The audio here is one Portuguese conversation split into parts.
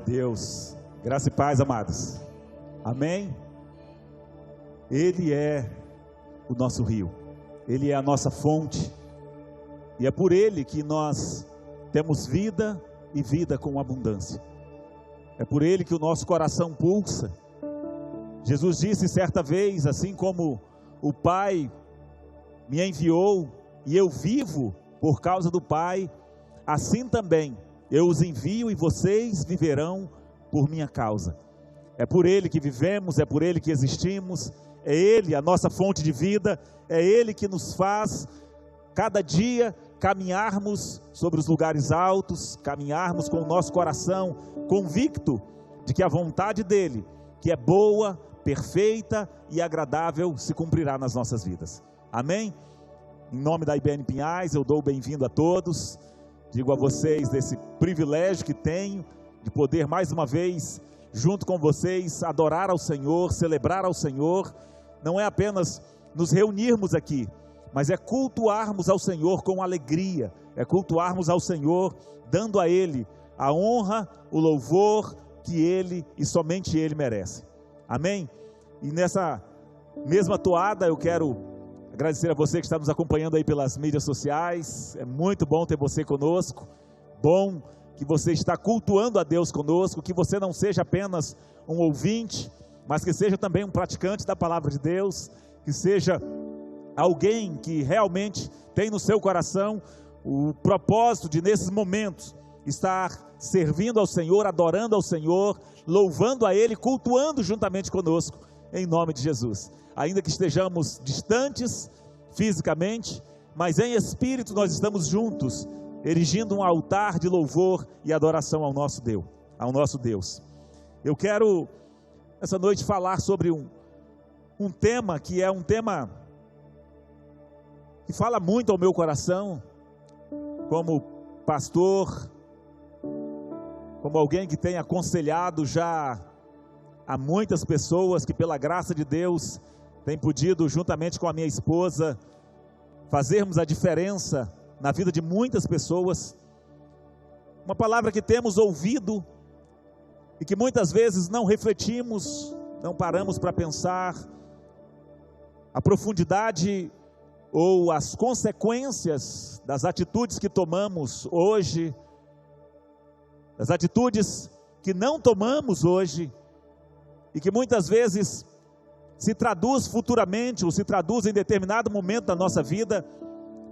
Deus. Graça e paz, amados. Amém? Ele é o nosso rio. Ele é a nossa fonte. E é por Ele que nós temos vida e vida com abundância. É por Ele que o nosso coração pulsa. Jesus disse certa vez, assim como o Pai me enviou e eu vivo por causa do Pai, assim também eu os envio e vocês viverão por minha causa. É por Ele que vivemos, é por Ele que existimos, é Ele a nossa fonte de vida, é Ele que nos faz cada dia caminharmos sobre os lugares altos, caminharmos com o nosso coração convicto de que a vontade dEle, que é boa, perfeita e agradável, se cumprirá nas nossas vidas. Amém? Em nome da IBN Pinhais, eu dou o bem-vindo a todos. Digo a vocês desse privilégio que tenho de poder mais uma vez, junto com vocês, adorar ao Senhor, celebrar ao Senhor. Não é apenas nos reunirmos aqui, mas é cultuarmos ao Senhor com alegria, é cultuarmos ao Senhor, dando a Ele a honra, o louvor que Ele e somente Ele merece. Amém? E nessa mesma toada eu quero agradecer a você que está nos acompanhando aí pelas mídias sociais. É muito bom ter você conosco, bom que você está cultuando a Deus conosco, que você não seja apenas um ouvinte, mas que seja também um praticante da palavra de Deus, que seja alguém que realmente tem no seu coração o propósito de nesses momentos estar servindo ao Senhor, adorando ao Senhor, louvando a Ele, cultuando juntamente conosco, em nome de Jesus. Ainda que estejamos distantes fisicamente, mas em espírito nós estamos juntos, erigindo um altar de louvor e adoração ao nosso Deus. Eu quero essa noite falar sobre um tema que é um tema que fala muito ao meu coração, como pastor, como alguém que tem aconselhado já a muitas pessoas que pela graça de Deus tem podido, juntamente com a minha esposa, fazermos a diferença na vida de muitas pessoas. Uma palavra que temos ouvido e que muitas vezes não refletimos, não paramos para pensar a profundidade ou as consequências das atitudes que tomamos hoje, das atitudes que não tomamos hoje, e que muitas vezes se traduz futuramente, ou se traduz em determinado momento da nossa vida,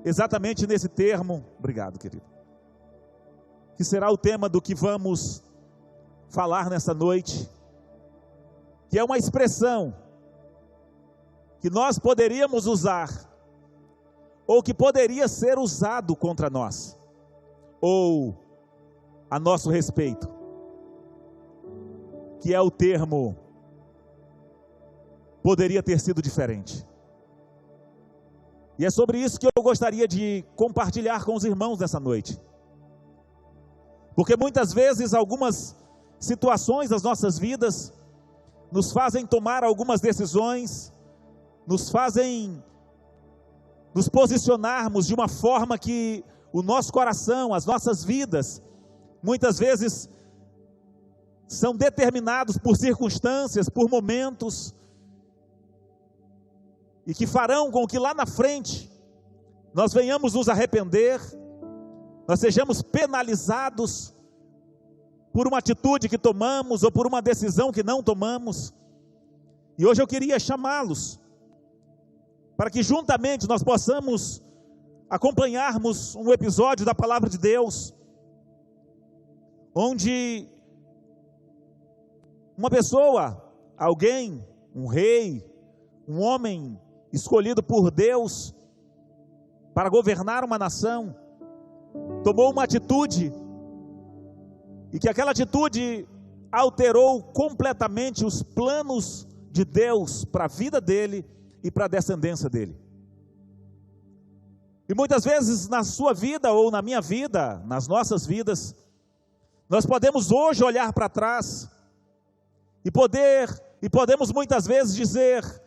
exatamente nesse termo, obrigado querido, que será o tema do que vamos falar nessa noite, que é uma expressão que nós poderíamos usar, ou que poderia ser usado contra nós, ou a nosso respeito, que é o termo poderia ter sido diferente. E é sobre isso que eu gostaria de compartilhar com os irmãos nessa noite, porque muitas vezes algumas situações das nossas vidas nos fazem tomar algumas decisões, nos fazem nos posicionarmos de uma forma que o nosso coração, as nossas vidas, muitas vezes são determinados por circunstâncias, por momentos, e que farão com que lá na frente nós venhamos nos arrepender, nós sejamos penalizados por uma atitude que tomamos ou por uma decisão que não tomamos. E hoje eu queria chamá-los para que juntamente nós possamos acompanharmos um episódio da palavra de Deus, onde uma pessoa, alguém, um rei, um homem escolhido por Deus para governar uma nação, tomou uma atitude, e que aquela atitude alterou completamente os planos de Deus para a vida dele e para a descendência dele. E muitas vezes na sua vida ou na minha vida, nas nossas vidas, nós podemos hoje olhar para trás e podemos muitas vezes dizer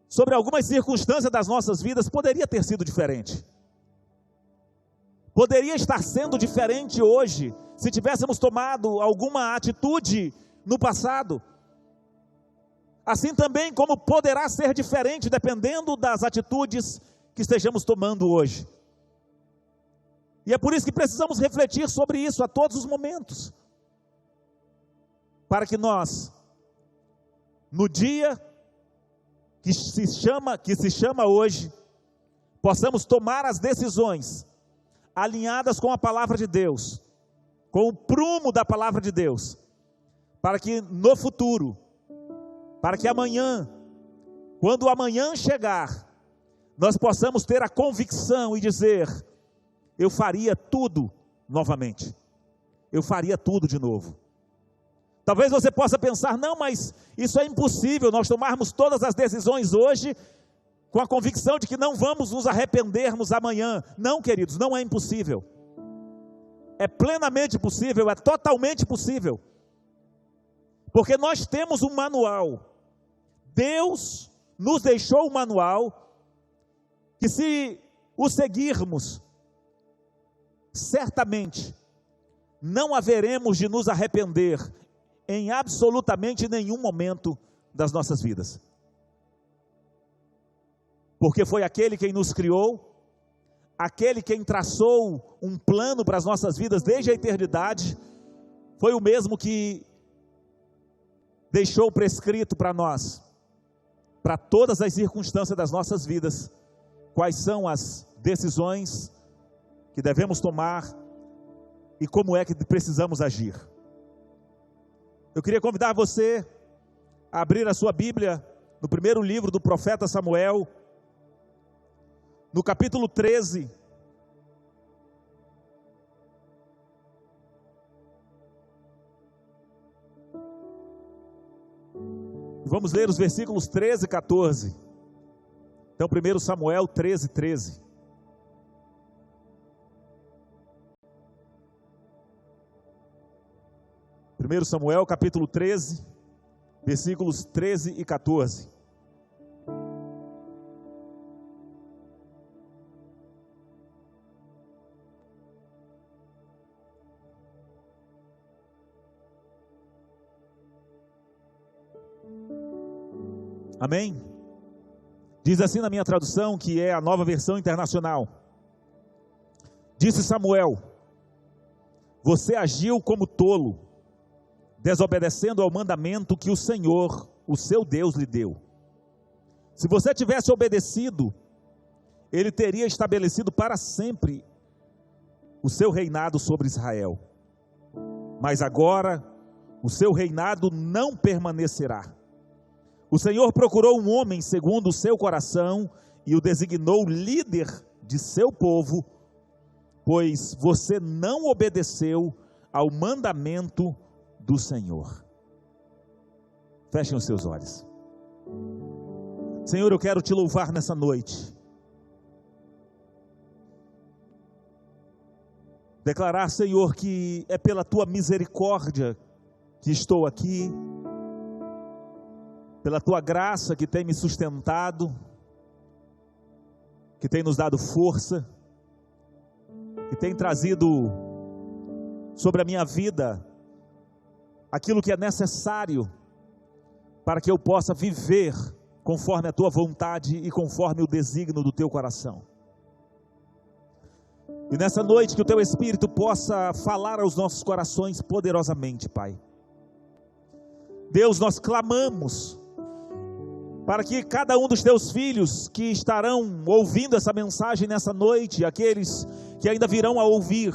sobre algumas circunstâncias das nossas vidas, poderia ter sido diferente. poderia estar sendo diferente hoje, se tivéssemos tomado alguma atitude no passado. Assim também como poderá ser diferente dependendo das atitudes que estejamos tomando hoje. E é por isso que precisamos refletir sobre isso a todos os momentos, para que nós, no dia que se chama hoje, possamos tomar as decisões alinhadas com a palavra de Deus, com o prumo da palavra de Deus, para que no futuro, para que amanhã, quando o amanhã chegar, nós possamos ter a convicção e dizer: eu faria tudo novamente, eu faria tudo de novo. Talvez você possa pensar: não, mas isso é impossível, nós tomarmos todas as decisões hoje, com a convicção de que não vamos nos arrependermos amanhã. Não, queridos, não é impossível, é plenamente possível, é totalmente possível, porque nós temos um manual. Deus nos deixou um manual, que se o seguirmos, certamente não haveremos de nos arrepender em absolutamente nenhum momento das nossas vidas, porque foi aquele quem nos criou, aquele quem traçou um plano para as nossas vidas desde a eternidade, foi o mesmo que deixou prescrito para nós, para todas as circunstâncias das nossas vidas, quais são as decisões que devemos tomar e como é que precisamos agir. Eu queria convidar você a abrir a sua Bíblia no primeiro livro do profeta Samuel, no capítulo 13. Vamos ler os versículos 13 e 14. Então, 1 Samuel 13, 13. Primeiro Samuel capítulo 13, versículos 13 e 14. Amém? Diz assim na minha tradução, que é a Nova Versão Internacional: disse Samuel: você agiu como tolo, desobedecendo ao mandamento que o Senhor, o seu Deus, lhe deu. Se você tivesse obedecido, ele teria estabelecido para sempre o seu reinado sobre Israel. Mas agora, o seu reinado não permanecerá. O Senhor procurou um homem segundo o seu coração e o designou líder de seu povo, pois você não obedeceu ao mandamento do Senhor. Fechem os seus olhos. Senhor, eu quero te louvar nessa noite. Declarar, Senhor, que é pela tua misericórdia que estou aqui, pela tua graça que tem me sustentado, que tem nos dado força, que tem trazido sobre a minha vida aquilo que é necessário para que eu possa viver conforme a tua vontade e conforme o desígnio do teu coração. E nessa noite que o teu Espírito possa falar aos nossos corações poderosamente, Pai. Deus, nós clamamos para que cada um dos teus filhos que estarão ouvindo essa mensagem nessa noite, aqueles que ainda virão a ouvir,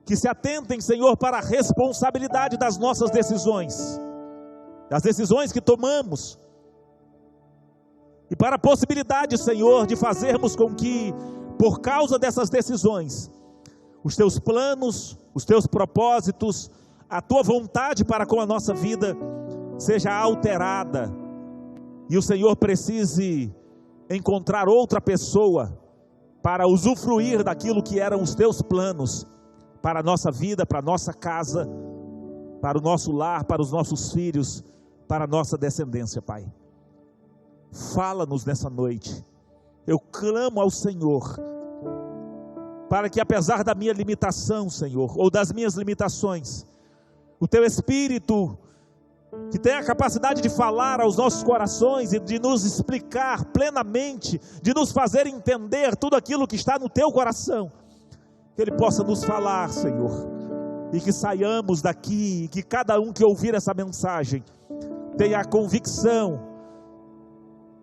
que se atentem, Senhor, para a responsabilidade das nossas decisões, das decisões que tomamos, e para a possibilidade, Senhor, de fazermos com que, por causa dessas decisões, os teus planos, os teus propósitos, a tua vontade para com a nossa vida seja alterada, e o Senhor precise encontrar outra pessoa para usufruir daquilo que eram os teus planos para a nossa vida, para a nossa casa, para o nosso lar, para os nossos filhos, para a nossa descendência, Pai. Fala-nos nessa noite. Eu clamo ao Senhor para que apesar da minha limitação, Senhor, ou das minhas limitações, o Teu Espírito, que tem a capacidade de falar aos nossos corações e de nos explicar plenamente, de nos fazer entender tudo aquilo que está no Teu coração, que Ele possa nos falar, Senhor, e que saiamos daqui, e que cada um que ouvir essa mensagem, tenha a convicção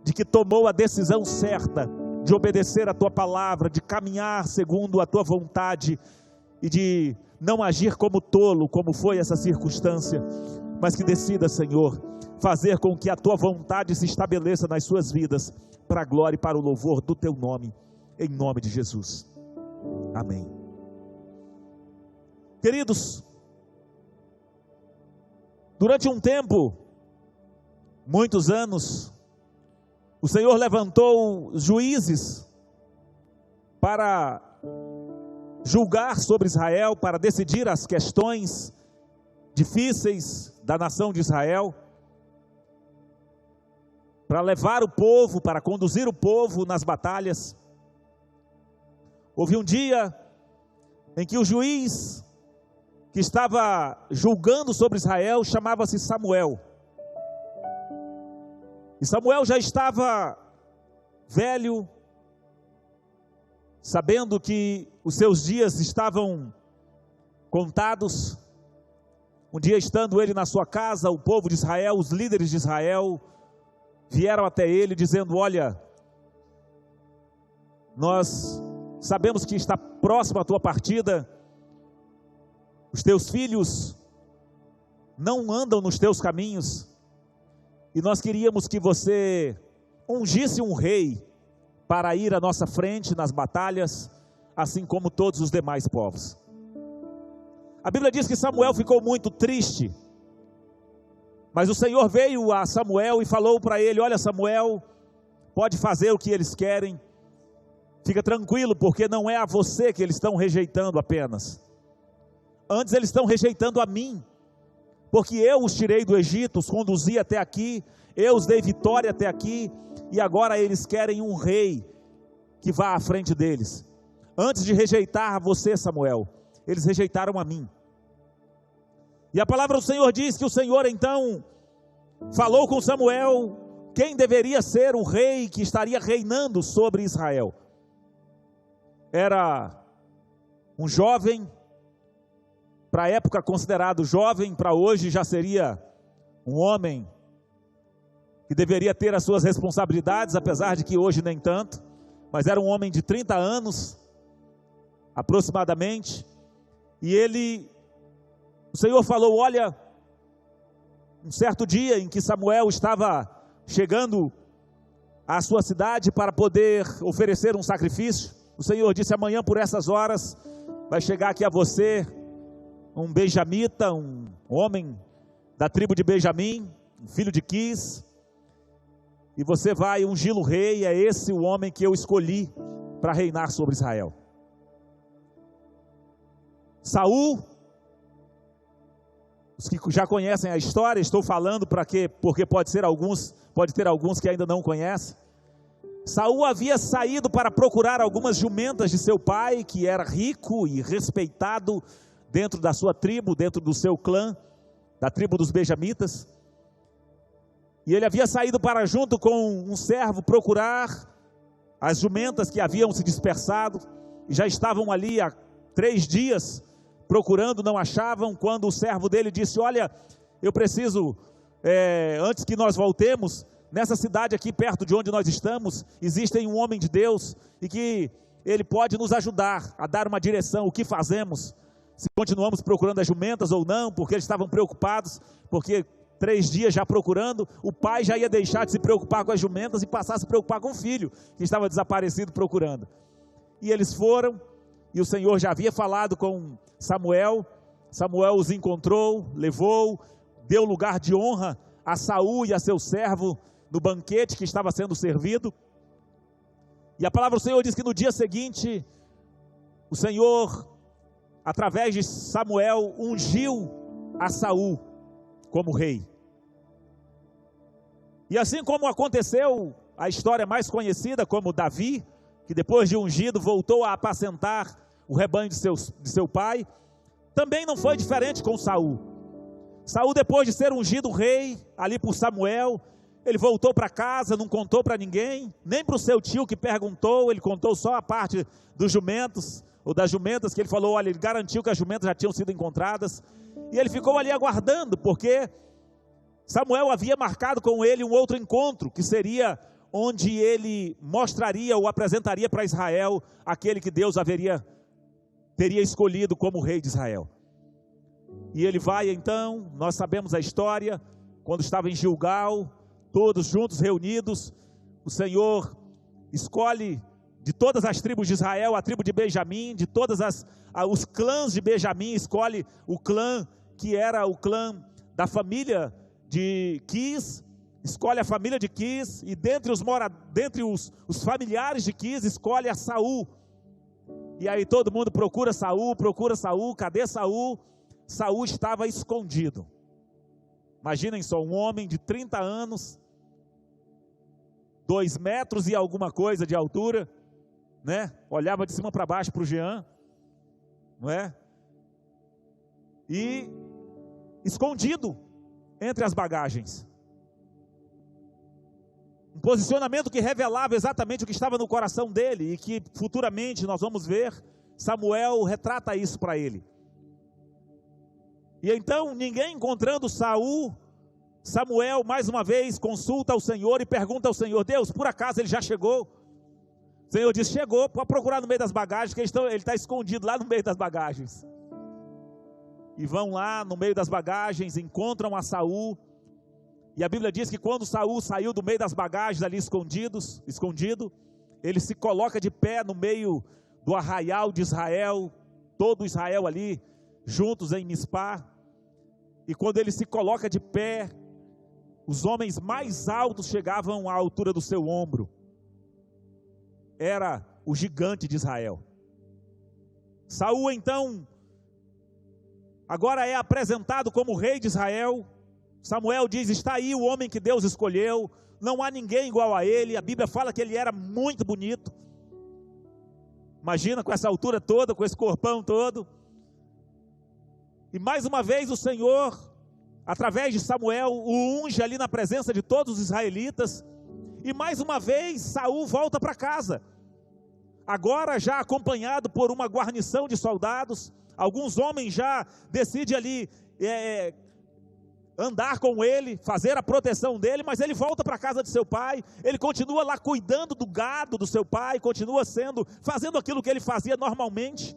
de que tomou a decisão certa, de obedecer a Tua palavra, de caminhar segundo a Tua vontade, e de não agir como tolo, como foi essa circunstância, mas que decida, Senhor, fazer com que a Tua vontade se estabeleça nas suas vidas, para a glória e para o louvor do Teu nome, em nome de Jesus, amém. Queridos, durante um tempo, muitos anos, o Senhor levantou juízes para julgar sobre Israel, para decidir as questões difíceis da nação de Israel, para levar o povo, para conduzir o povo nas batalhas. Houve um dia em que o juiz que estava julgando sobre Israel chamava-se Samuel. E Samuel já estava velho, sabendo que os seus dias estavam contados. Um dia, estando ele na sua casa, o povo de Israel, os líderes de Israel, vieram até ele dizendo: olha, nós sabemos que está próxima a tua partida, os teus filhos não andam nos teus caminhos, e nós queríamos que você ungisse um rei para ir à nossa frente nas batalhas, assim como todos os demais povos. A Bíblia diz que Samuel ficou muito triste, mas o Senhor veio a Samuel e falou para ele: olha, Samuel, pode fazer o que eles querem, fica tranquilo, porque não é a você que eles estão rejeitando apenas, antes eles estão rejeitando a mim, porque eu os tirei do Egito, os conduzi até aqui, eu os dei vitória até aqui, e agora eles querem um rei que vá à frente deles. Antes de rejeitar você, Samuel, eles rejeitaram a mim. E a palavra do Senhor diz que o Senhor então falou com Samuel quem deveria ser o rei que estaria reinando sobre Israel. Era um jovem, para a época considerado jovem, para hoje já seria um homem que deveria ter as suas responsabilidades, apesar de que hoje nem tanto, mas era um homem de 30 anos, aproximadamente, e o Senhor falou: olha, um certo dia em que Samuel estava chegando à sua cidade para poder oferecer um sacrifício, o Senhor disse: amanhã por essas horas vai chegar aqui a você um benjamita, um homem da tribo de Benjamim, um filho de Quis, e você vai ungí-lo rei. É esse o homem que eu escolhi para reinar sobre Israel. Saul, os que já conhecem a história, estou falando porque pode ter alguns que ainda não conhecem. Saul havia saído para procurar algumas jumentas de seu pai, que era rico e respeitado dentro da sua tribo, dentro do seu clã, da tribo dos benjamitas. E ele havia saído para, junto com um servo, procurar as jumentas que haviam se dispersado, e já estavam ali há 3 dias procurando, não achavam, quando o servo dele disse: olha, eu preciso, antes que nós voltemos, nessa cidade aqui perto de onde nós estamos, existe um homem de Deus, e que ele pode nos ajudar a dar uma direção, o que fazemos, se continuamos procurando as jumentas ou não, porque eles estavam preocupados, porque 3 dias já procurando, o pai já ia deixar de se preocupar com as jumentas e passar a se preocupar com o filho, que estava desaparecido procurando. E eles foram, e o Senhor já havia falado com Samuel. Samuel os encontrou, levou, deu lugar de honra a Saul e a seu servo no banquete que estava sendo servido. E a palavra do Senhor diz que no dia seguinte, o Senhor, através de Samuel, ungiu a Saul como rei. E assim como aconteceu a história mais conhecida, como Davi, que depois de ungido voltou a apacentar o rebanho de seu pai. Também não foi diferente com Saul. Saul, depois de ser ungido rei ali por Samuel, ele voltou para casa, não contou para ninguém, nem para o seu tio que perguntou, ele contou só a parte dos jumentos, ou das jumentas, que ele falou, olha, ele garantiu que as jumentas já tinham sido encontradas, e ele ficou ali aguardando, porque Samuel havia marcado com ele um outro encontro, que seria onde ele mostraria ou apresentaria para Israel aquele que Deus teria escolhido como rei de Israel. E ele vai então, nós sabemos a história, quando estava em Gilgal, todos juntos reunidos, o Senhor escolhe de todas as tribos de Israel, a tribo de Benjamim, de todos os clãs de Benjamim, escolhe o clã que era o clã da família de Quis, escolhe a família de Quis, e dentre os familiares de Quis, escolhe a Saul. E aí todo mundo procura Saul, cadê Saul? Saul estava escondido. Imaginem só, um homem de 30 anos, 2 metros e alguma coisa de altura, né? Olhava de cima para baixo para o Jean, não é? E escondido entre as bagagens. Um posicionamento que revelava exatamente o que estava no coração dele, e que futuramente nós vamos ver, Samuel retrata isso para ele. E então, ninguém encontrando Saul, Samuel mais uma vez consulta ao Senhor e pergunta ao Senhor, Deus, por acaso ele já chegou? O Senhor diz, chegou, pode procurar no meio das bagagens, que ele está escondido lá no meio das bagagens. E vão lá no meio das bagagens, encontram a Saul, e a Bíblia diz que quando Saul saiu do meio das bagagens ali escondido, ele se coloca de pé no meio do arraial de Israel, todo Israel ali, juntos em Mispá, e quando ele se coloca de pé, os homens mais altos chegavam à altura do seu ombro. Era o gigante de Israel. Saul então, agora é apresentado como rei de Israel. Samuel diz, está aí o homem que Deus escolheu, não há ninguém igual a ele. A Bíblia fala que ele era muito bonito. Imagina com essa altura toda, com esse corpão todo. E mais uma vez o Senhor, através de Samuel, o unge ali na presença de todos os israelitas. E mais uma vez Saul volta para casa, agora já acompanhado por uma guarnição de soldados. Alguns homens já decidem ali andar com ele, fazer a proteção dele, mas ele volta para a casa de seu pai. Ele continua lá cuidando do gado do seu pai, continua fazendo aquilo que ele fazia normalmente.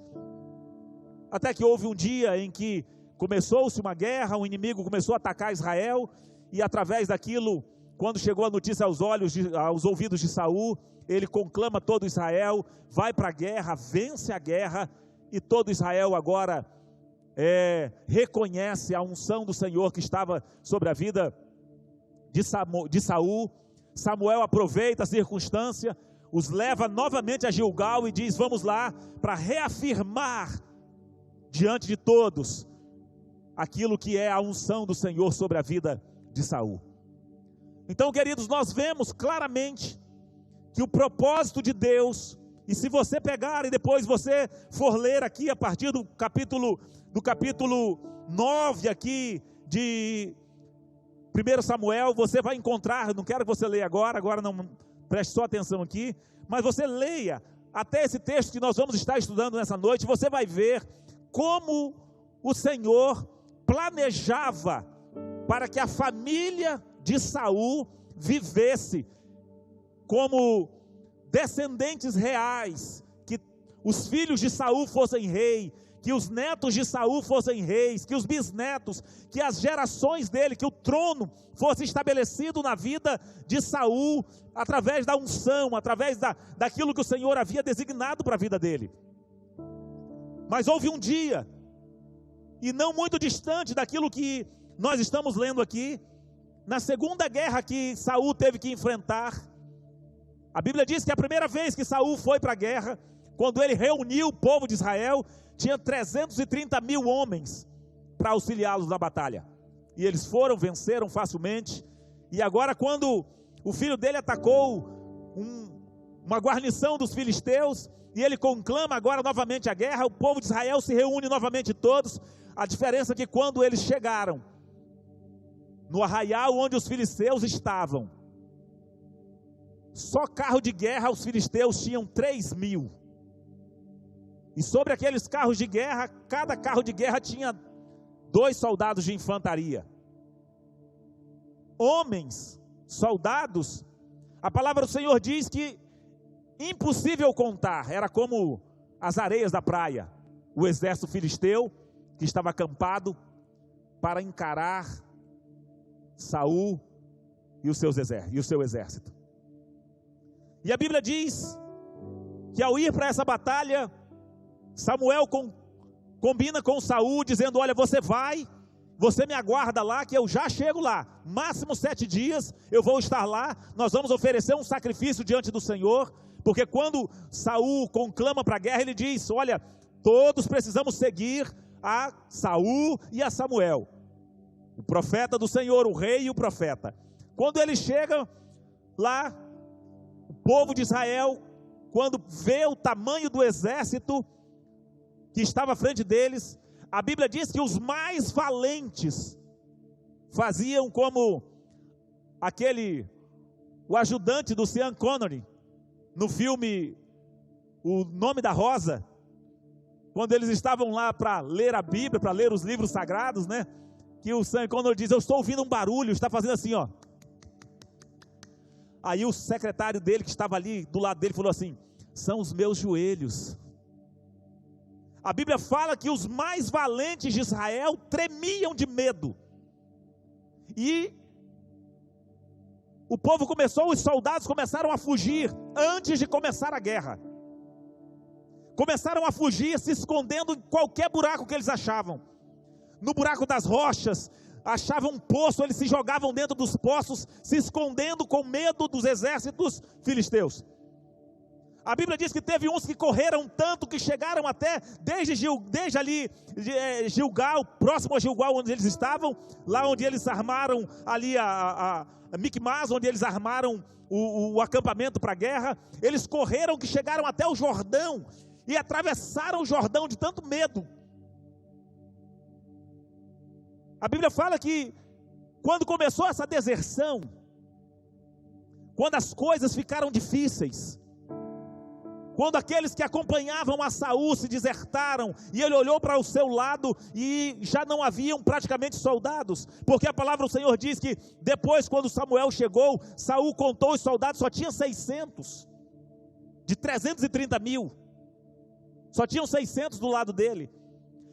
Até que houve um dia em que começou-se uma guerra, um inimigo começou a atacar Israel, e através daquilo, quando chegou a notícia aos ouvidos de Saul, ele conclama todo Israel, vai para a guerra, vence a guerra, e todo Israel agora reconhece a unção do Senhor que estava sobre a vida de Saul. Samuel aproveita a circunstância, os leva novamente a Gilgal e diz, vamos lá para reafirmar diante de todos aquilo que é a unção do Senhor sobre a vida de Saul. Então, queridos, nós vemos claramente que o propósito de Deus, e se você pegar e depois você for ler aqui a partir do capítulo 9 aqui de 1 Samuel, você vai encontrar, não quero que você leia agora não, preste só atenção aqui, mas você leia até esse texto que nós vamos estar estudando nessa noite, você vai ver como o Senhor planejava para que a família de Saul vivesse como descendentes reais, que os filhos de Saul fossem rei, que os netos de Saul fossem reis, que os bisnetos, que as gerações dele, que o trono fosse estabelecido na vida de Saul, através da unção, através daquilo que o Senhor havia designado para a vida dele. Mas houve um dia, e não muito distante daquilo que nós estamos lendo aqui, na segunda guerra que Saul teve que enfrentar. A Bíblia diz que a primeira vez que Saul foi para a guerra, quando ele reuniu o povo de Israel, tinha 330 mil homens para auxiliá-los na batalha, e eles venceram facilmente. E agora, quando o filho dele atacou uma guarnição dos filisteus, e ele conclama agora novamente a guerra. O povo de Israel se reúne novamente todos. A diferença é que quando eles chegaram no arraial onde os filisteus estavam, só carro de guerra os filisteus tinham 3.000. E sobre aqueles carros de guerra, cada carro de guerra tinha 2 soldados de infantaria. Homens, soldados, a palavra do Senhor diz que impossível contar, era como as areias da praia, o exército filisteu que estava acampado para encarar Saul e o seu exército. E a Bíblia diz que ao ir para essa batalha, Samuel combina com Saul, dizendo: olha, você me aguarda lá, que eu já chego lá, máximo 7 dias, eu vou estar lá, nós vamos oferecer um sacrifício diante do Senhor, porque quando Saul conclama para a guerra, ele diz: olha, todos precisamos seguir a Saul e a Samuel, o profeta do Senhor, o rei e o profeta. Quando ele chega lá, o povo de Israel, quando vê o tamanho do exército que estava à frente deles, a Bíblia diz que os mais valentes faziam como o ajudante do Sean Connery, no filme O Nome da Rosa, quando eles estavam lá para ler a Bíblia, para ler os livros sagrados, né? Que o Sean Connery diz: eu estou ouvindo um barulho, está fazendo assim, ó. Aí o secretário dele, que estava ali do lado dele, falou assim: são os meus joelhos. A Bíblia fala que os mais valentes de Israel tremiam de medo. E os soldados começaram a fugir antes de começar a guerra. Começaram a fugir, se escondendo em qualquer buraco que eles achavam. No buraco das rochas, achavam um poço, eles se jogavam dentro dos poços, se escondendo com medo dos exércitos filisteus. A Bíblia diz que teve uns que correram tanto que chegaram até desde ali Gilgal, próximo a Gilgal, onde eles estavam, lá onde eles armaram ali a Micmas, onde eles armaram o acampamento para a guerra. Eles correram que chegaram até o Jordão e atravessaram o Jordão de tanto medo. A Bíblia fala que quando começou essa deserção, quando as coisas ficaram difíceis, quando aqueles que acompanhavam a Saul se desertaram, e ele olhou para o seu lado e já não haviam praticamente soldados, porque a palavra do Senhor diz que depois, quando Samuel chegou, Saul contou os soldados, só tinha 600, de 330.000, só tinham 600 do lado dele.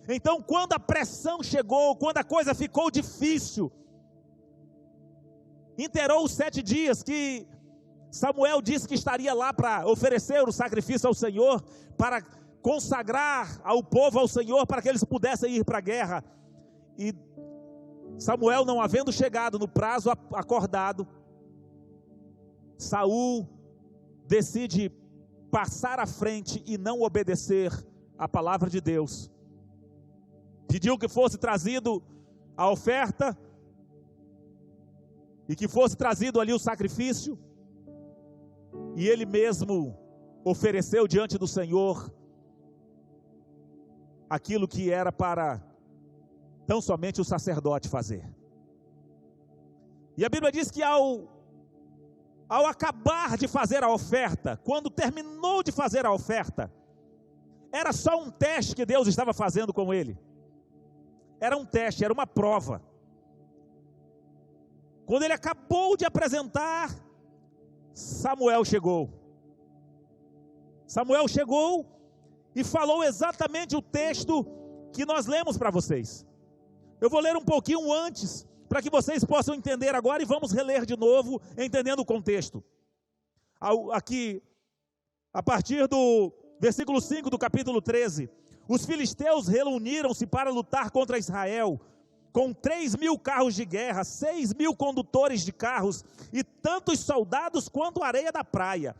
Então, quando a pressão chegou, quando a coisa ficou difícil, inteirou os 7 dias que Samuel disse que estaria lá para oferecer o sacrifício ao Senhor, para consagrar ao povo ao Senhor, para que eles pudessem ir para a guerra. E Samuel, não havendo chegado no prazo acordado, Saul decide passar à frente e não obedecer a palavra de Deus. Pediu que fosse trazido a oferta e que fosse trazido ali o sacrifício. E ele mesmo ofereceu diante do Senhor aquilo que era para tão somente o sacerdote fazer. E a Bíblia diz que ao acabar de fazer a oferta, quando terminou de fazer a oferta, era só um teste que Deus estava fazendo com ele. Era um teste, era uma prova. Quando ele acabou de apresentar, Samuel chegou. Samuel chegou e falou exatamente o texto que nós lemos para vocês. Eu vou ler um pouquinho antes, para que vocês possam entender agora, e vamos reler de novo, entendendo o contexto. Aqui, a partir do versículo 5 do capítulo 13. Os filisteus reuniram-se para lutar contra Israel, com 3.000 carros de guerra, 6.000 condutores de carros, e tantos soldados quanto a areia da praia.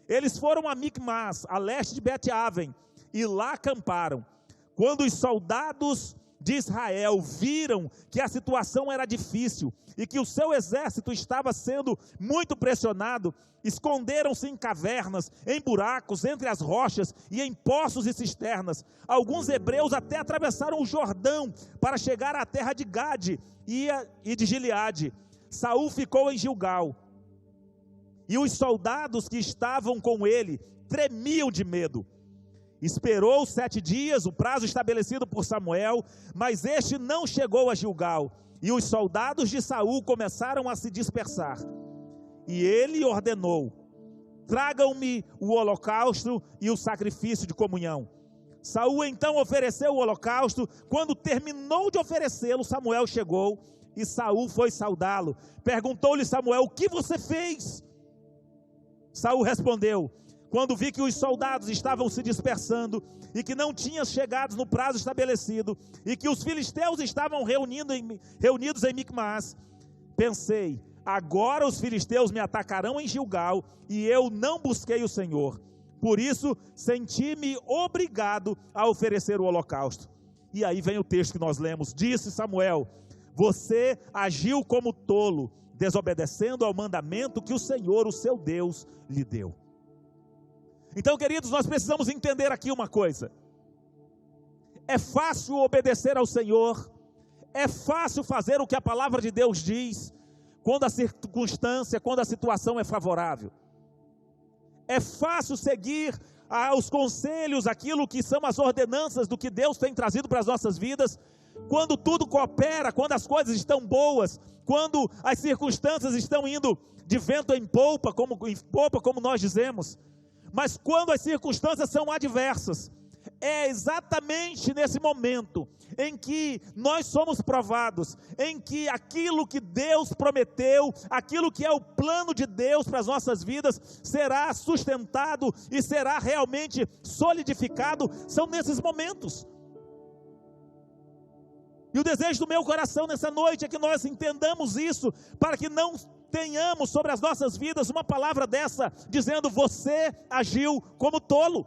Eles foram a Micmas, a leste de Bet-Aven, e lá acamparam. Quando os soldados de Israel viram que a situação era difícil e que o seu exército estava sendo muito pressionado, esconderam-se em cavernas, em buracos, entre as rochas e em poços e cisternas. Alguns hebreus até atravessaram o Jordão para chegar à terra de Gade e de Gileade. Saul ficou em Gilgal, e os soldados que estavam com ele tremiam de medo. Esperou 7 dias, o prazo estabelecido por Samuel, mas este não chegou a Gilgal, e os soldados de Saul começaram a se dispersar. E ele ordenou: tragam-me o holocausto e o sacrifício de comunhão. Saul então ofereceu o holocausto. Quando terminou de oferecê-lo, Samuel chegou, e Saul foi saudá-lo. Perguntou-lhe Samuel: o que você fez? Saul respondeu: quando vi que os soldados estavam se dispersando, e que não tinham chegado no prazo estabelecido, e que os filisteus estavam reunidos em Micmas, pensei: agora os filisteus me atacarão em Gilgal, e eu não busquei o Senhor. Por isso, senti-me obrigado a oferecer o holocausto. E aí vem o texto que nós lemos. Disse Samuel: você agiu como tolo, desobedecendo ao mandamento que o Senhor, o seu Deus, lhe deu. Então, queridos, nós precisamos entender aqui uma coisa. É fácil obedecer ao Senhor, é fácil fazer o que a palavra de Deus diz, quando a circunstância, quando a situação é favorável. É fácil seguir os conselhos, aquilo que são as ordenanças do que Deus tem trazido para as nossas vidas, quando tudo coopera, quando as coisas estão boas, quando as circunstâncias estão indo de vento em popa, como nós dizemos. Mas quando as circunstâncias são adversas, é exatamente nesse momento em que nós somos provados, em que aquilo que Deus prometeu, aquilo que é o plano de Deus para as nossas vidas, será sustentado e será realmente solidificado. São nesses momentos. E o desejo do meu coração nessa noite é que nós entendamos isso, para que não tenhamos sobre as nossas vidas uma palavra dessa, dizendo: você agiu como tolo,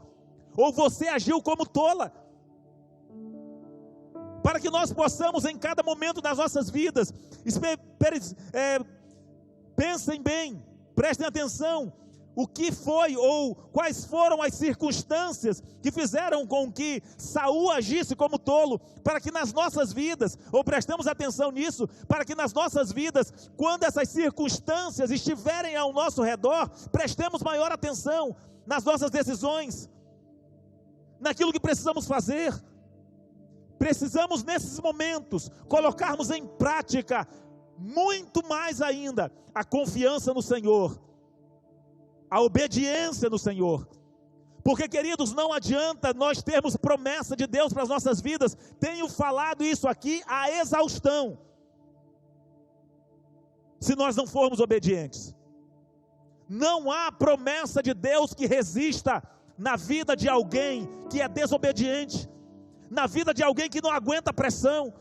ou você agiu como tola. Para que nós possamos em cada momento das nossas vidas, pensem bem, prestem atenção, o que foi ou quais foram as circunstâncias que fizeram com que Saul agisse como tolo, para que nas nossas vidas, ou prestemos atenção nisso, para que nas nossas vidas, quando essas circunstâncias estiverem ao nosso redor, prestemos maior atenção nas nossas decisões, naquilo que precisamos fazer. Precisamos nesses momentos colocarmos em prática muito mais ainda a confiança no Senhor, a obediência no Senhor. Porque, queridos, não adianta nós termos promessa de Deus para as nossas vidas. Tenho falado isso aqui a exaustão, se nós não formos obedientes. Não há promessa de Deus que resista na vida de alguém que é desobediente, na vida de alguém que não aguenta pressão,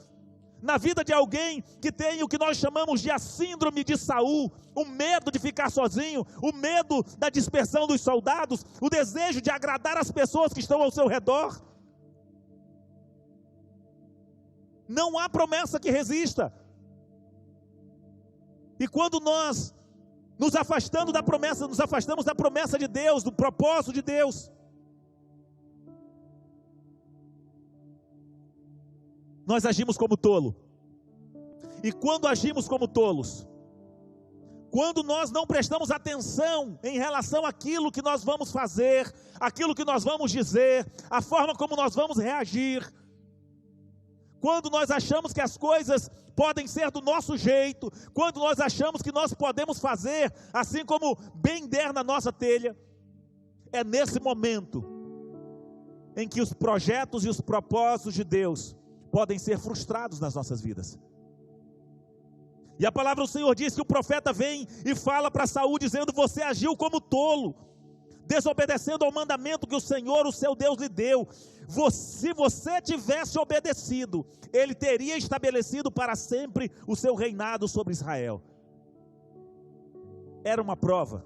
na vida de alguém que tem o que nós chamamos de a síndrome de Saul, o medo de ficar sozinho, o medo da dispersão dos soldados, o desejo de agradar as pessoas que estão ao seu redor. Não há promessa que resista. E quando nós nos afastamos da promessa de Deus, do propósito de Deus, nós agimos como tolo. E quando agimos como tolos, quando nós não prestamos atenção em relação àquilo que nós vamos fazer, aquilo que nós vamos dizer, a forma como nós vamos reagir, quando nós achamos que as coisas podem ser do nosso jeito, quando nós achamos que nós podemos fazer assim como bem der na nossa telha, é nesse momento em que os projetos e os propósitos de Deus podem ser frustrados nas nossas vidas. E a palavra do Senhor diz que o profeta vem e fala para Saul dizendo: você agiu como tolo, desobedecendo ao mandamento que o Senhor, o seu Deus, lhe deu. Se você tivesse obedecido, ele teria estabelecido para sempre o seu reinado sobre Israel. Era uma prova.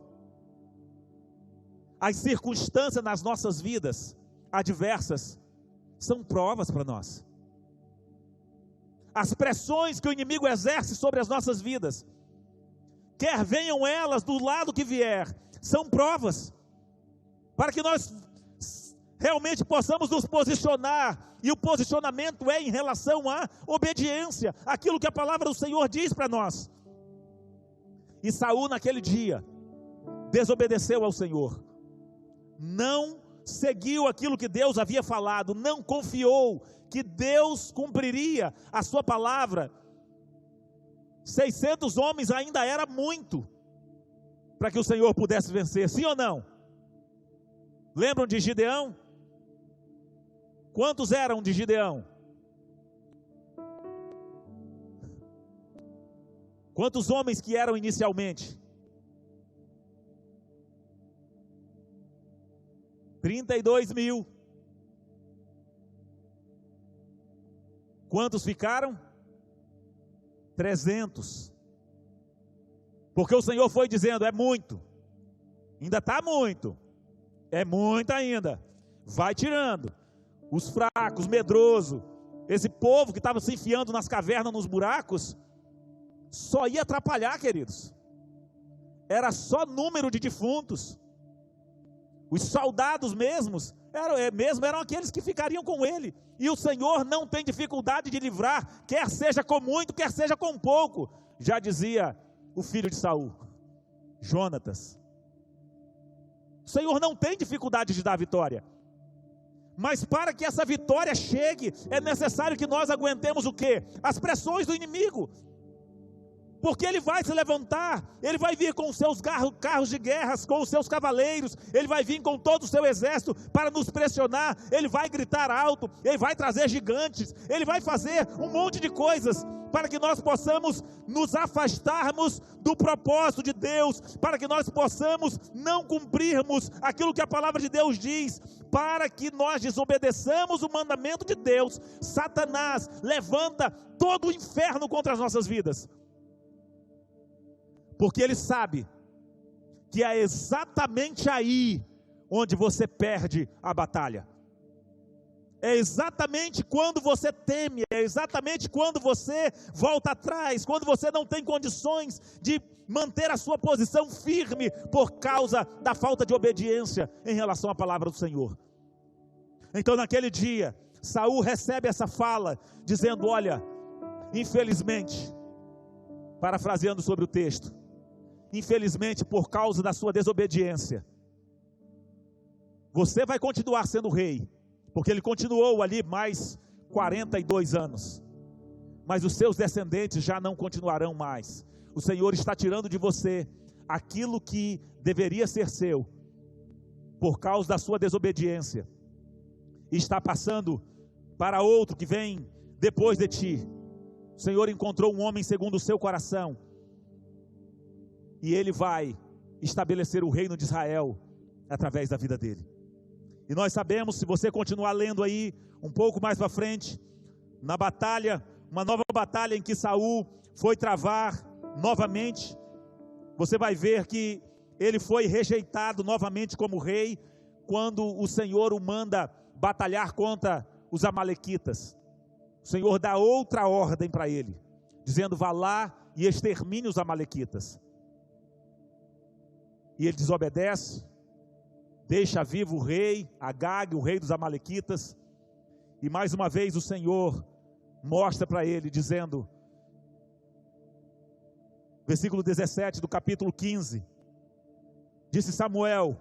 As circunstâncias nas nossas vidas adversas são provas para nós. as pressões que o inimigo exerce sobre as nossas vidas, quer venham elas do lado que vier, são provas, para que nós realmente possamos nos posicionar, e o posicionamento é em relação à obediência, aquilo que a palavra do Senhor diz para nós. E Saul naquele dia, desobedeceu ao Senhor, não seguiu aquilo que Deus havia falado, não confiou que Deus cumpriria a sua palavra. 600 homens ainda era muito, para que o Senhor pudesse vencer, sim ou não? Lembram de Gideão? Quantos eram de Gideão? Quantos homens que eram inicialmente? 32.000. Quantos ficaram? 300. Porque o Senhor foi dizendo, é muito, ainda está muito, é muito ainda, vai tirando, os fracos, medrosos, esse povo que estava se enfiando nas cavernas, nos buracos, só ia atrapalhar, queridos, era só número de defuntos, os soldados mesmos, eram aqueles que ficariam com ele, e o Senhor não tem dificuldade de livrar, quer seja com muito, quer seja com pouco, já dizia o filho de Saul, Jonatas. O Senhor não tem dificuldade de dar vitória, mas para que essa vitória chegue, é necessário que nós aguentemos o quê? As pressões do inimigo, porque ele vai se levantar, ele vai vir com os seus carros de guerras, com os seus cavaleiros, ele vai vir com todo o seu exército para nos pressionar, ele vai gritar alto, ele vai trazer gigantes, ele vai fazer um monte de coisas, para que nós possamos nos afastarmos do propósito de Deus, para que nós possamos não cumprirmos aquilo que a palavra de Deus diz, para que nós desobedeçamos o mandamento de Deus. Satanás levanta todo o inferno contra as nossas vidas, porque ele sabe que é exatamente aí onde você perde a batalha. É exatamente quando você teme, é exatamente quando você volta atrás, quando você não tem condições de manter a sua posição firme por causa da falta de obediência em relação à palavra do Senhor. Então naquele dia, Saul recebe essa fala, dizendo, olha, infelizmente, parafraseando sobre o texto, infelizmente por causa da sua desobediência, você vai continuar sendo rei, porque ele continuou ali mais 42 anos, mas os seus descendentes já não continuarão mais. O Senhor está tirando de você aquilo que deveria ser seu, por causa da sua desobediência, e está passando para outro que vem depois de ti. O Senhor encontrou um homem segundo o seu coração, e ele vai estabelecer o reino de Israel através da vida dele. E nós sabemos, se você continuar lendo aí, um pouco mais para frente, na batalha, uma nova batalha em que Saul foi travar novamente, você vai ver que ele foi rejeitado novamente como rei, quando o Senhor o manda batalhar contra os amalequitas. O Senhor dá outra ordem para ele, dizendo, vá lá e extermine os amalequitas. E ele desobedece, deixa vivo o rei, Agag, o rei dos amalequitas, e mais uma vez o Senhor mostra para ele, dizendo, versículo 17 do capítulo 15, disse Samuel,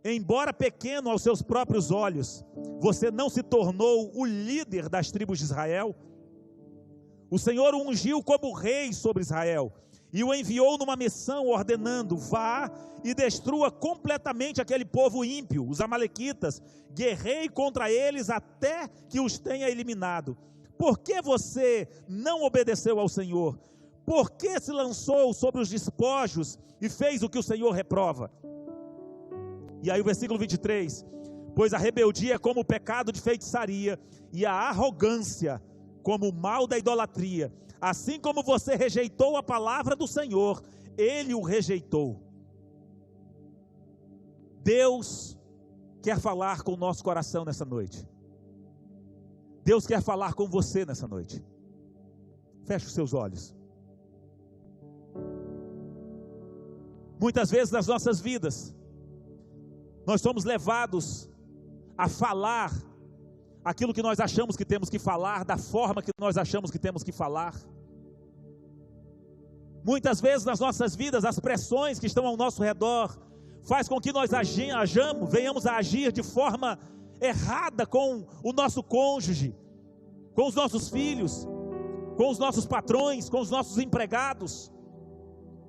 embora pequeno aos seus próprios olhos, você não se tornou o líder das tribos de Israel? O Senhor o ungiu como rei sobre Israel, e o enviou numa missão ordenando, vá e destrua completamente aquele povo ímpio, os amalequitas, guerreie contra eles até que os tenha eliminado. Por que você não obedeceu ao Senhor? Por que se lançou sobre os despojos e fez o que o Senhor reprova? E aí o versículo 23, pois a rebeldia é como o pecado de feitiçaria, e a arrogância como o mal da idolatria. Assim como você rejeitou a palavra do Senhor, ele o rejeitou. Deus quer falar com o nosso coração nessa noite. Deus quer falar com você nessa noite. Feche os seus olhos. Muitas vezes nas nossas vidas, nós somos levados a falar aquilo que nós achamos que temos que falar, da forma que nós achamos que temos que falar. Muitas vezes nas nossas vidas, as pressões que estão ao nosso redor, faz com que nós venhamos a agir de forma errada com o nosso cônjuge, com os nossos filhos, com os nossos patrões, com os nossos empregados,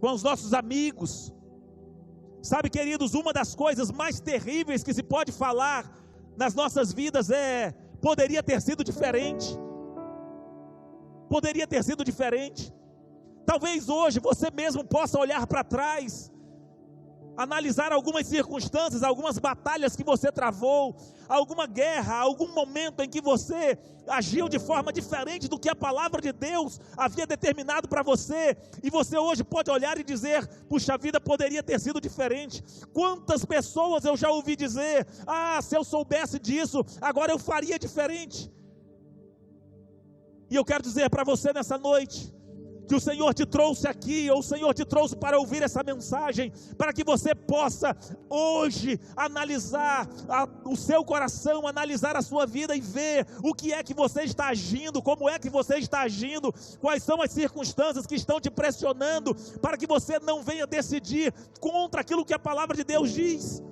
com os nossos amigos. Sabe, queridos, uma das coisas mais terríveis que se pode falar nas nossas vidas é: poderia ter sido diferente. Poderia ter sido diferente. Talvez hoje você mesmo possa olhar para trás, analisar algumas circunstâncias, algumas batalhas que você travou, alguma guerra, algum momento em que você agiu de forma diferente do que a palavra de Deus havia determinado para você, e você hoje pode olhar e dizer: puxa vida, poderia ter sido diferente. Quantas pessoas eu já ouvi dizer: se eu soubesse disso, agora eu faria diferente. E eu quero dizer para você nessa noite, que o Senhor te trouxe aqui, ou o Senhor te trouxe para ouvir essa mensagem, para que você possa hoje analisar o seu coração, analisar a sua vida e ver o que é que você está agindo, como é que você está agindo, quais são as circunstâncias que estão te pressionando, para que você não venha decidir contra aquilo que a palavra de Deus diz.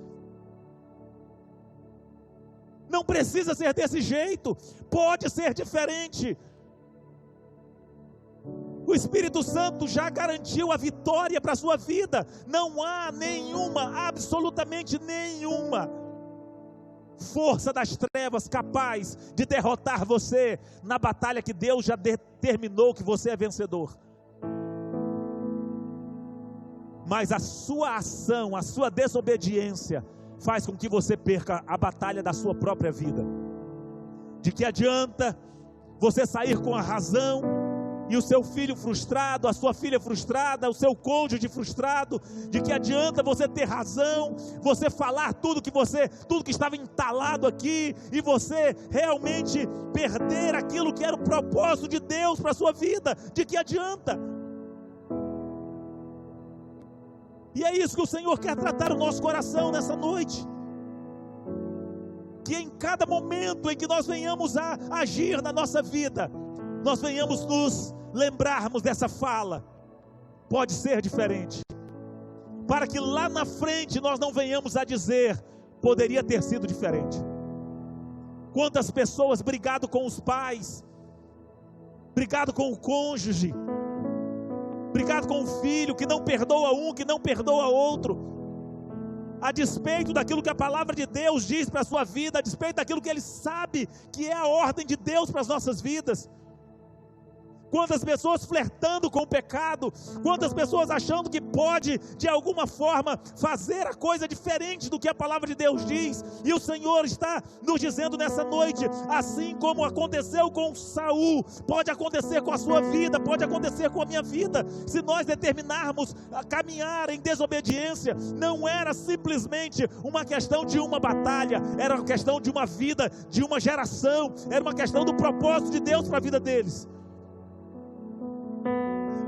Não precisa ser desse jeito, pode ser diferente. O Espírito Santo já garantiu a vitória para a sua vida. Não há nenhuma, absolutamente nenhuma força das trevas capaz de derrotar você na batalha que Deus já determinou que você é vencedor. Mas a sua ação, a sua desobediência faz com que você perca a batalha da sua própria vida. De que adianta você sair com a razão e o seu filho frustrado, a sua filha frustrada, o seu cônjuge frustrado? De que adianta você ter razão, você falar tudo que estava entalado aqui, e você realmente perder aquilo que era o propósito de Deus para a sua vida? De que adianta? E é isso que o Senhor quer tratar o nosso coração nessa noite. Que em cada momento em que nós venhamos a agir na nossa vida, nós venhamos nos lembrarmos dessa fala: pode ser diferente, para que lá na frente nós não venhamos a dizer: poderia ter sido diferente. Quantas pessoas brigado com os pais, brigado com o cônjuge, brigado com o filho, que não perdoa um, que não perdoa outro, a despeito daquilo que a palavra de Deus diz para a sua vida, a despeito daquilo que ele sabe que é a ordem de Deus para as nossas vidas. Quantas pessoas flertando com o pecado, quantas pessoas achando que pode de alguma forma fazer a coisa diferente do que a palavra de Deus diz. E o Senhor está nos dizendo nessa noite: assim como aconteceu com Saul, pode acontecer com a sua vida, pode acontecer com a minha vida. Se nós determinarmos a caminhar em desobediência, não era simplesmente uma questão de uma batalha, era uma questão de uma vida, de uma geração, era uma questão do propósito de Deus para a vida deles.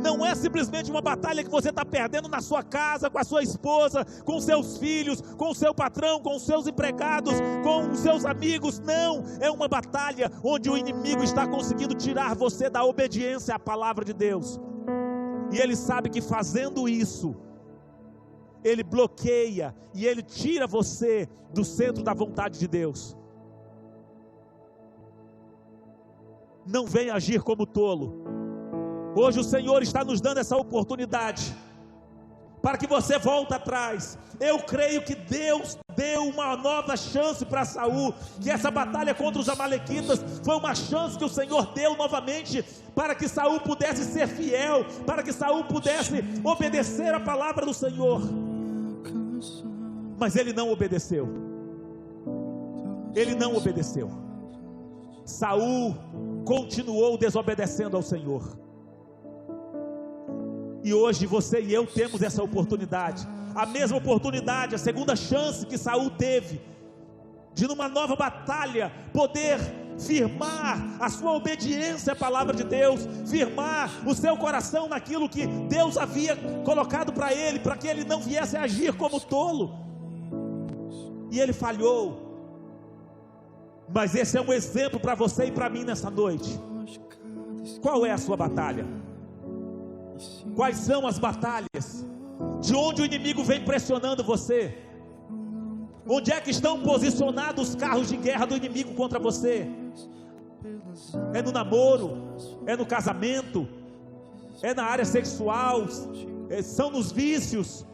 Não é simplesmente uma batalha que você está perdendo na sua casa, com a sua esposa, com seus filhos, com o seu patrão, com os seus empregados, com os seus amigos. Não, é uma batalha onde o inimigo está conseguindo tirar você da obediência à palavra de Deus. E ele sabe que fazendo isso, ele bloqueia e ele tira você do centro da vontade de Deus. Não venha agir como tolo. Hoje o Senhor está nos dando essa oportunidade para que você volte atrás. Eu creio que Deus deu uma nova chance para Saul, que essa batalha contra os amalequitas foi uma chance que o Senhor deu novamente, para que Saul pudesse ser fiel, para que Saul pudesse obedecer a palavra do Senhor. Mas ele não obedeceu. Ele não obedeceu. Saul continuou desobedecendo ao Senhor. E hoje você e eu temos essa oportunidade, a mesma oportunidade, a segunda chance que Saul teve, de numa nova batalha, poder firmar a sua obediência à palavra de Deus, firmar o seu coração naquilo que Deus havia colocado para ele, para que ele não viesse a agir como tolo. E ele falhou. Mas esse é um exemplo para você e para mim nessa noite. Qual é a sua batalha? Quais são as batalhas? De onde o inimigo vem pressionando você? Onde é que estão posicionados os carros de guerra do inimigo contra você? É no namoro? É no casamento? É na área sexual? São nos vícios?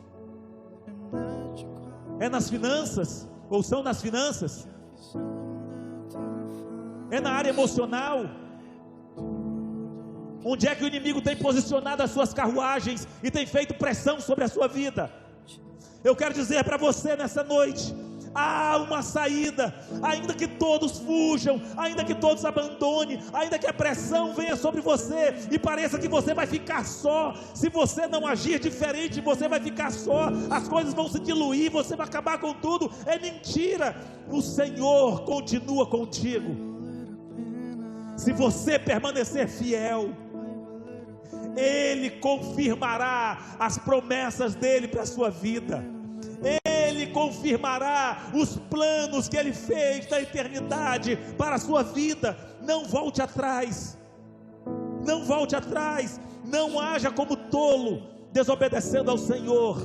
É nas finanças? Ou são nas finanças? É na área emocional? Onde é que o inimigo tem posicionado as suas carruagens e tem feito pressão sobre a sua vida? Eu quero dizer para você nessa noite: há uma saída, ainda que todos fujam, ainda que todos abandonem, ainda que a pressão venha sobre você e pareça que você vai ficar só. Se você não agir diferente, você vai ficar só, as coisas vão se diluir, você vai acabar com tudo. É mentira. O Senhor continua contigo. Se você permanecer fiel, Ele confirmará as promessas dEle para a sua vida. Ele confirmará os planos que Ele fez da eternidade para a sua vida. Não volte atrás. Não volte atrás. Não haja como tolo, desobedecendo ao Senhor.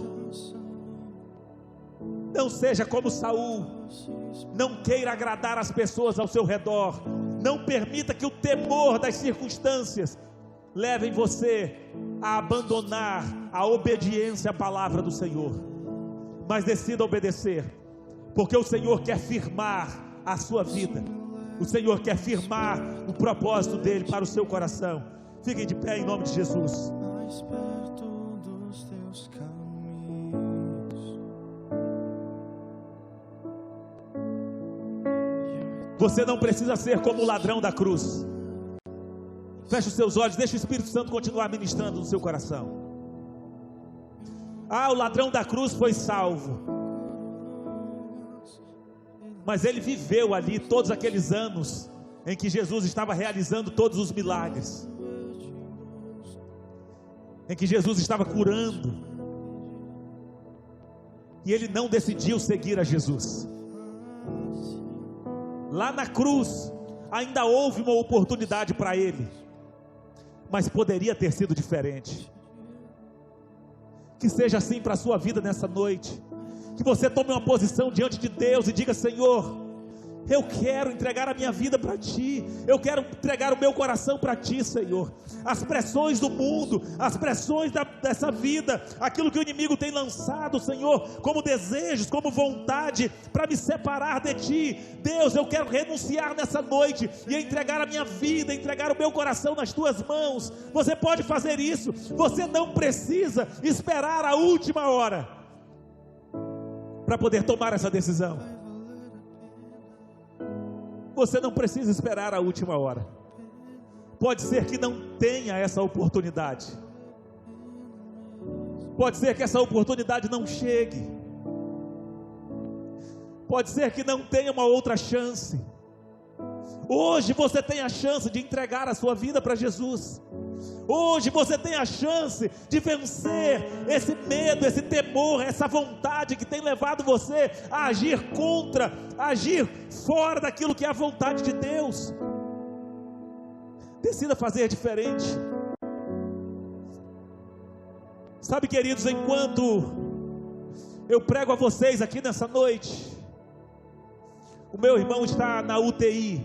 Não seja como Saul. Não queira agradar as pessoas ao seu redor. Não permita que o temor das circunstâncias levem você a abandonar a obediência à palavra do Senhor. Mas decida obedecer, porque o Senhor quer firmar a sua vida. O Senhor quer firmar o propósito dEle para o seu coração. Fiquem de pé em nome de Jesus. Mais perto dos teus caminhos. Você não precisa ser como o ladrão da cruz. Feche os seus olhos, deixa o Espírito Santo continuar ministrando no seu coração. O ladrão da cruz foi salvo, mas ele viveu ali todos aqueles anos em que Jesus estava realizando todos os milagres, em que Jesus estava curando, e ele não decidiu seguir a Jesus. Lá na cruz ainda houve uma oportunidade para ele, mas poderia ter sido diferente. Que seja assim para a sua vida nessa noite. Que você tome uma posição diante de Deus e diga: Senhor, eu quero entregar a minha vida para Ti. Eu quero entregar o meu coração para Ti, Senhor. As pressões do mundo, as pressões dessa vida, aquilo que o inimigo tem lançado, Senhor, como desejos, como vontade, para me separar de Ti. Deus, eu quero renunciar nessa noite e entregar a minha vida, entregar o meu coração nas Tuas mãos. Você pode fazer isso. Você não precisa esperar a última hora para poder tomar essa decisão. Você não precisa esperar a última hora. Pode ser que não tenha essa oportunidade. Pode ser que essa oportunidade não chegue. Pode ser que não tenha uma outra chance. Hoje você tem a chance de entregar a sua vida para Jesus. Hoje você tem a chance de vencer esse medo, esse temor, essa vontade que tem levado você a agir contra, a agir fora daquilo que é a vontade de Deus. Decida fazer diferente. Sabe, queridos, enquanto eu prego a vocês aqui nessa noite, o meu irmão está na UTI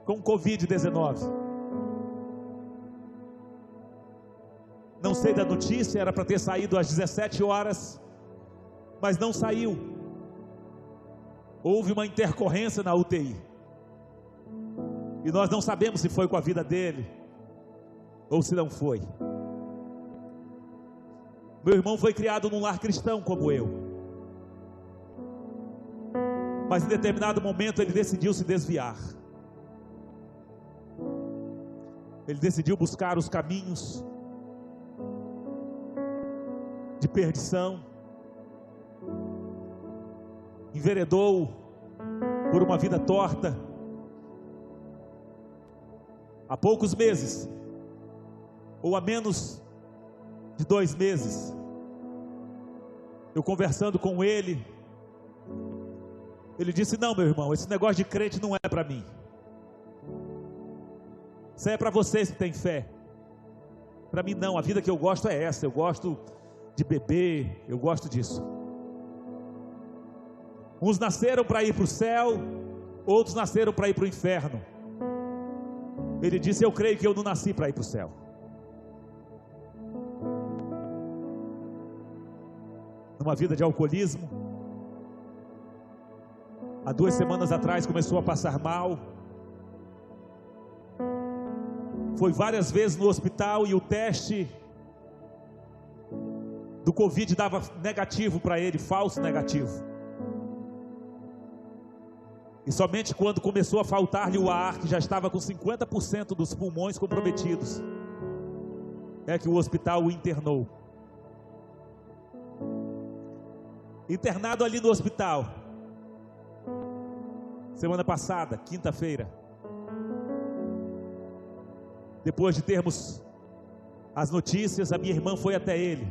com Covid-19. Não sei da notícia, era para ter saído às 17 horas, mas não saiu. Houve uma intercorrência na UTI, e nós não sabemos se foi com a vida dele, ou se não foi. Meu irmão foi criado num lar cristão como eu, mas em determinado momento ele decidiu se desviar. Ele decidiu buscar os caminhos de perdição, enveredou por uma vida torta, há poucos meses, ou há menos de 2 meses, eu conversando com ele, ele disse: não, meu irmão, esse negócio de crente não é para mim, isso é para vocês que têm fé, para mim não, a vida que eu gosto é essa, eu gosto de beber, eu gosto disso. Uns nasceram para ir para o céu, outros nasceram para ir para o inferno. Ele disse: eu creio que eu não nasci para ir para o céu. Numa vida de alcoolismo, há 2 semanas atrás começou a passar mal, foi várias vezes no hospital e o teste do Covid dava negativo para ele, falso negativo. E somente quando começou a faltar-lhe o ar, que já estava com 50% dos pulmões comprometidos, é que o hospital o internou. Internado ali no hospital, semana passada, quinta-feira, depois de termos as notícias, a minha irmã foi até ele,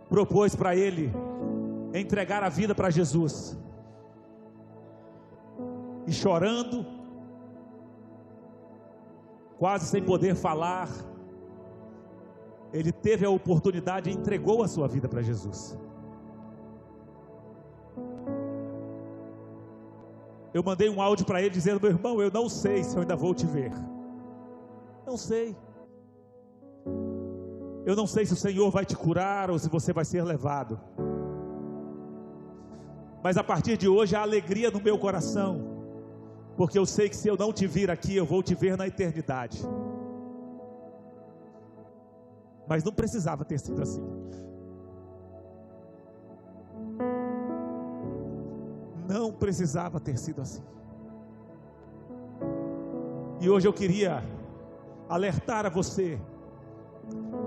propôs para ele entregar a vida para Jesus. E chorando, quase sem poder falar, ele teve a oportunidade e entregou a sua vida para Jesus. Eu mandei um áudio para ele dizendo: meu irmão, eu não sei se eu ainda vou te ver, não sei, eu não sei se o Senhor vai te curar ou se você vai ser levado, mas a partir de hoje há alegria no meu coração, porque eu sei que se eu não te vir aqui, eu vou te ver na eternidade. Mas não precisava ter sido assim. Não precisava ter sido assim. E hoje eu queria alertar a você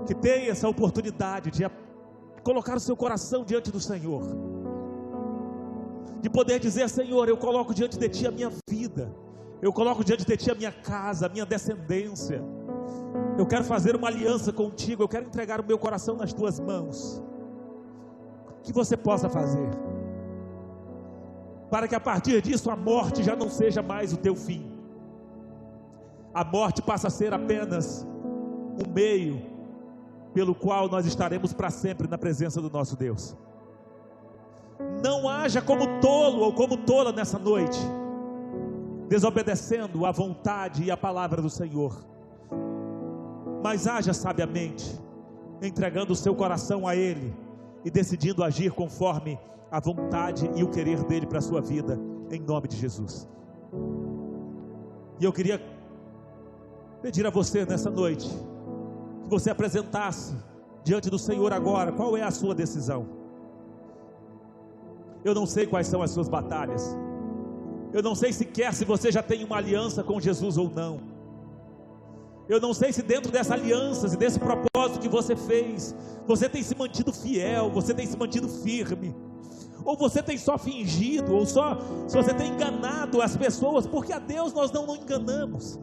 que tem essa oportunidade de colocar o seu coração diante do Senhor, de poder dizer: Senhor, eu coloco diante de Ti a minha vida, eu coloco diante de Ti a minha casa, a minha descendência, eu quero fazer uma aliança contigo, eu quero entregar o meu coração nas Tuas mãos. O que você possa fazer, para que a partir disso a morte já não seja mais o teu fim, a morte passa a ser apenas um meio pelo qual nós estaremos para sempre na presença do nosso Deus. Não haja como tolo ou como tola nessa noite, desobedecendo a vontade e a palavra do Senhor, mas haja sabiamente, entregando o seu coração a Ele e decidindo agir conforme a vontade e o querer dEle para a sua vida, em nome de Jesus. E eu queria pedir a você nessa noite, que você apresentasse diante do Senhor agora, qual é a sua decisão. Eu não sei quais são as suas batalhas, eu não sei sequer se você já tem uma aliança com Jesus ou não, eu não sei se dentro dessa aliança e desse propósito que você fez, você tem se mantido fiel, você tem se mantido firme, ou você tem só fingido, ou só se você tem enganado as pessoas, porque a Deus nós não enganamos,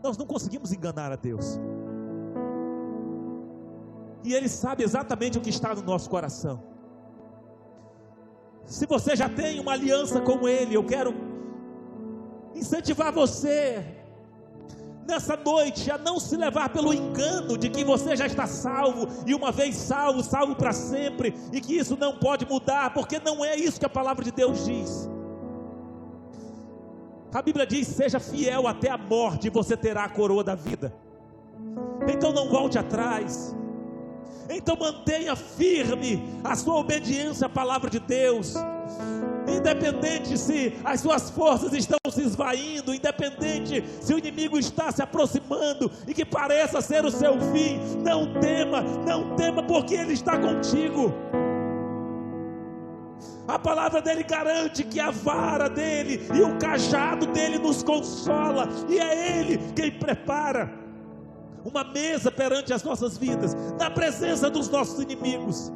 nós não conseguimos enganar a Deus, e Ele sabe exatamente o que está no nosso coração. Se você já tem uma aliança com Ele, eu quero incentivar você nessa noite a não se levar pelo engano de que você já está salvo, e uma vez salvo, salvo para sempre, e que isso não pode mudar, porque não é isso que a palavra de Deus diz. A Bíblia diz: seja fiel até a morte e você terá a coroa da vida. Então não volte atrás, então mantenha firme a sua obediência à palavra de Deus, independente se as suas forças estão se esvaindo, independente se o inimigo está se aproximando e que pareça ser o seu fim, não tema, porque Ele está contigo. A palavra dele garante que a vara dele e o cajado dele nos consola, e é Ele quem prepara uma mesa perante as nossas vidas, na presença dos nossos inimigos.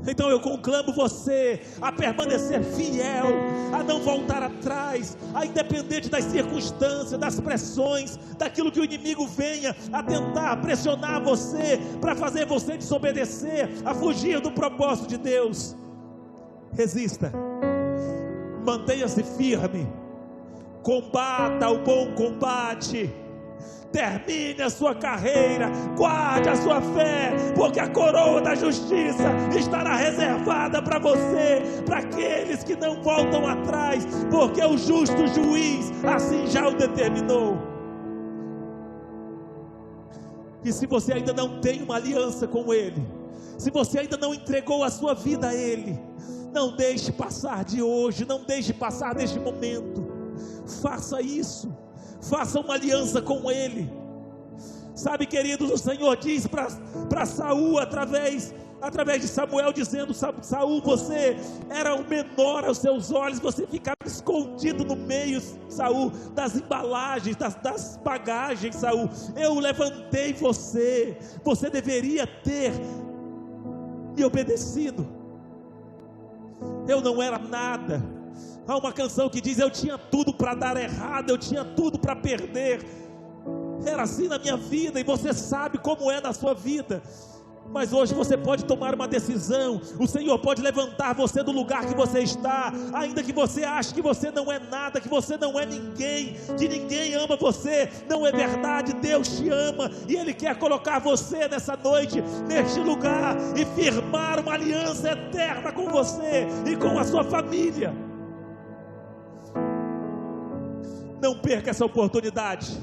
Então eu conclamo você a permanecer fiel, a não voltar atrás, a independente das circunstâncias, das pressões, daquilo que o inimigo venha a tentar pressionar você, para fazer você desobedecer, a fugir do propósito de Deus. Resista, mantenha-se firme, combata o bom combate, termine a sua carreira, guarde a sua fé, porque a coroa da justiça estará reservada para você, para aqueles que não voltam atrás, porque o justo juiz assim já o determinou. E se você ainda não tem uma aliança com Ele, se você ainda não entregou a sua vida a Ele, não deixe passar de hoje, não deixe passar deste momento. Faça isso, faça uma aliança com Ele. Sabe, queridos, o Senhor diz para Saul, através de Samuel, dizendo: Saul, você era o menor aos seus olhos, você ficava escondido no meio, Saul, das embalagens, das bagagens. Saul, eu levantei você, você deveria ter me obedecido. Eu não era nada. Há uma canção que diz: eu tinha tudo para dar errado, eu tinha tudo para perder. Era assim na minha vida, e você sabe como é na sua vida. Mas hoje você pode tomar uma decisão. O Senhor pode levantar você do lugar que você está, ainda que você ache que você não é nada, que você não é ninguém, que ninguém ama você. Não é verdade, Deus te ama, e Ele quer colocar você nessa noite, neste lugar, e firmar uma aliança eterna com você e com a sua família. Não perca essa oportunidade,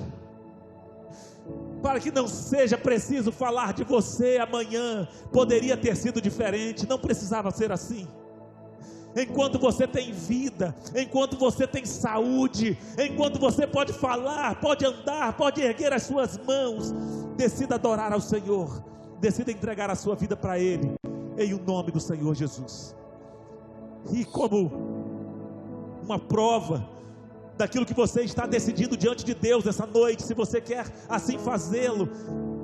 para que não seja preciso falar de você amanhã. Poderia ter sido diferente, não precisava ser assim. Enquanto você tem vida, enquanto você tem saúde, enquanto você pode falar, pode andar, pode erguer as suas mãos, decida adorar ao Senhor, decida entregar a sua vida para Ele, em o nome do Senhor Jesus. E como uma prova daquilo que você está decidindo diante de Deus essa noite, se você quer assim fazê-lo,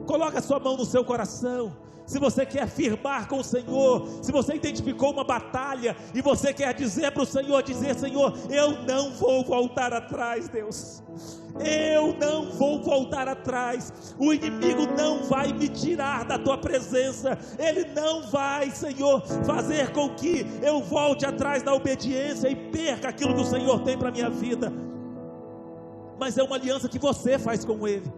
coloque a sua mão no seu coração. Se você quer firmar com o Senhor, se você identificou uma batalha e você quer dizer para o Senhor, Senhor, eu não vou voltar atrás, Deus, eu não vou voltar atrás. O inimigo não vai me tirar da tua presença, ele não vai, Senhor, fazer com que eu volte atrás da obediência e perca aquilo que o Senhor tem para a minha vida. Mas é uma aliança que você faz com Ele.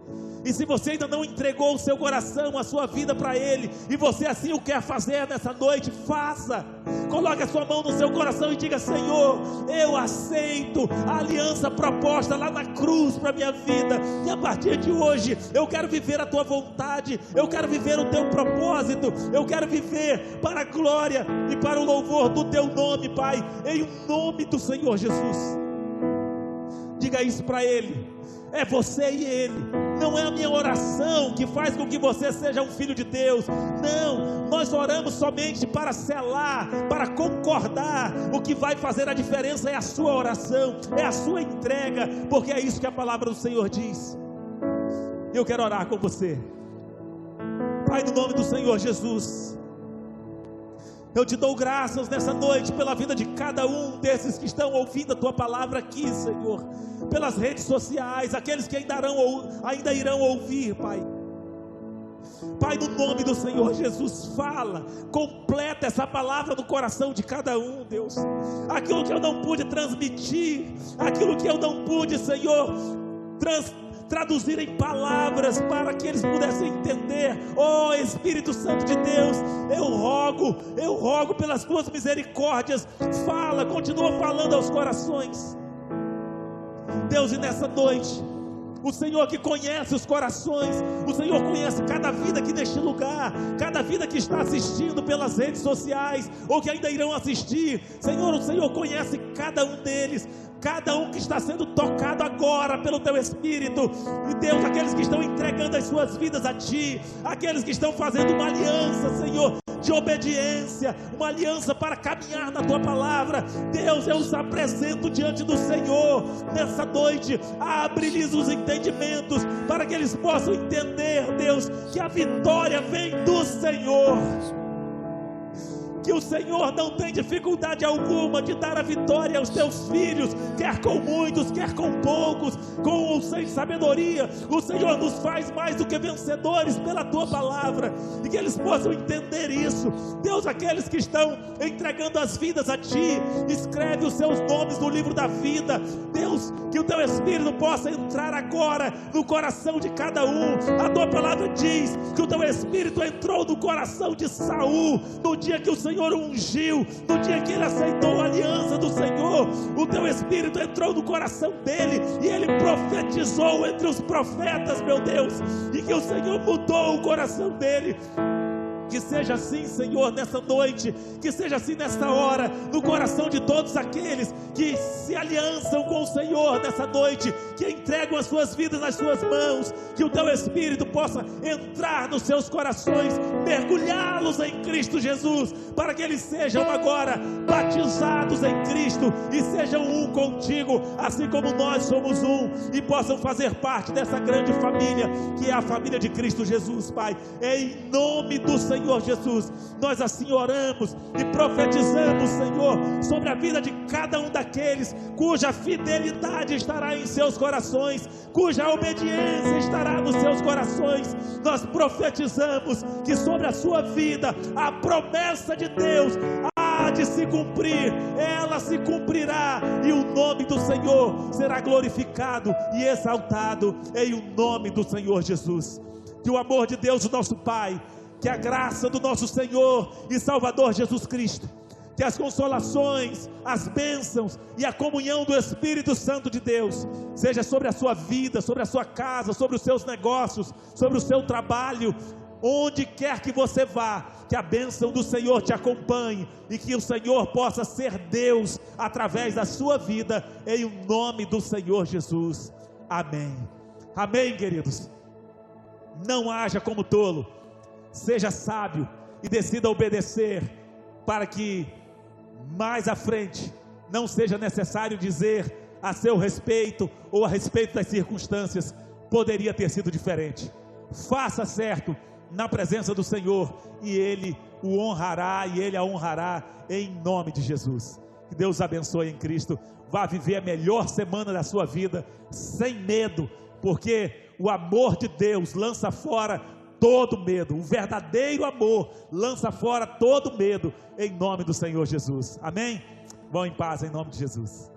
E se você ainda não entregou o seu coração, a sua vida para Ele, e você assim o quer fazer nessa noite, faça. Coloque a sua mão no seu coração e diga: Senhor, eu aceito a aliança proposta lá na cruz para a minha vida, e a partir de hoje eu quero viver a tua vontade, eu quero viver o teu propósito, eu quero viver para a glória e para o louvor do teu nome, Pai, em nome do Senhor Jesus. Diga isso para Ele. É você e Ele. Não é a minha oração que faz com que você seja um filho de Deus. Não, nós oramos somente para selar, para concordar. O que vai fazer a diferença é a sua oração, é a sua entrega, porque é isso que a palavra do Senhor diz. Eu quero orar com você. Pai, no nome do Senhor Jesus, eu te dou graças nessa noite pela vida de cada um desses que estão ouvindo a tua palavra aqui, Senhor, pelas redes sociais, aqueles que ainda irão ouvir, Pai. Pai, no nome do Senhor Jesus, fala, completa essa palavra no coração de cada um, Deus. Aquilo que eu não pude transmitir, aquilo que eu não pude, Senhor, traduzir em palavras para que eles pudessem entender. Oh Espírito Santo de Deus, eu rogo pelas tuas misericórdias, fala, continua falando aos corações, Deus. E nessa noite, o Senhor que conhece os corações, o Senhor conhece cada vida aqui neste lugar, cada vida que está assistindo pelas redes sociais, ou que ainda irão assistir, Senhor, o Senhor conhece cada um deles, cada um que está sendo tocado agora pelo teu Espírito. E Deus, aqueles que estão entregando as suas vidas a Ti, aqueles que estão fazendo uma aliança, Senhor, de obediência, uma aliança para caminhar na Tua palavra, Deus, eu os apresento diante do Senhor nessa noite. Abre-lhes os entendimentos para que eles possam entender, Deus, que a vitória vem do Senhor. que o Senhor não tem dificuldade alguma de dar a vitória aos teus filhos, quer com muitos, quer com poucos, com ou sem sabedoria. O Senhor nos faz mais do que vencedores pela tua palavra, e que eles possam entender isso. Deus, aqueles que estão entregando as vidas a ti, escreve os seus nomes no livro da vida. Deus, que o teu Espírito possa entrar agora no coração de cada um. A tua palavra diz que o teu Espírito entrou no coração de Saul, no dia que o Senhor o ungiu, no dia que ele aceitou a aliança do Senhor. O teu Espírito entrou no coração dele, e ele profetizou entre os profetas, meu Deus, e que o Senhor mudou o coração dele. Que seja assim, Senhor, nessa noite, que seja assim nesta hora, no coração de todos aqueles que se aliançam com o Senhor nessa noite, que entregam as suas vidas nas suas mãos. Que o teu Espírito possa entrar nos seus corações, mergulhá-los em Cristo Jesus, para que eles sejam agora batizados em Cristo e sejam um contigo, assim como nós somos um, e possam fazer parte dessa grande família, que é a família de Cristo Jesus, Pai. É em nome do Senhor Jesus, nós assim oramos e profetizamos, Senhor, sobre a vida de cada um daqueles cuja fidelidade estará em seus corações, cuja obediência estará nos seus corações. Nós profetizamos que sobre a sua vida a promessa de Deus há de se cumprir, ela se cumprirá, e o nome do Senhor será glorificado e exaltado em o nome do Senhor Jesus. Que o amor de Deus, o nosso Pai, que a graça do nosso Senhor e Salvador Jesus Cristo, que as consolações, as bênçãos e a comunhão do Espírito Santo de Deus seja sobre a sua vida, sobre a sua casa, sobre os seus negócios, sobre o seu trabalho, onde quer que você vá. Que a bênção do Senhor te acompanhe, e que o Senhor possa ser Deus através da sua vida, em o nome do Senhor Jesus. Amém. Amém, queridos. Não haja como tolo, seja sábio e decida obedecer, para que mais à frente não seja necessário dizer a seu respeito ou a respeito das circunstâncias: poderia ter sido diferente. Faça certo na presença do Senhor, e Ele o honrará, e Ele a honrará em nome de Jesus. Que Deus abençoe em Cristo. Vá viver a melhor semana da sua vida sem medo, porque o amor de Deus lança fora todo medo. O verdadeiro amor lança fora todo medo, em nome do Senhor Jesus. Amém? Vão em paz em nome de Jesus.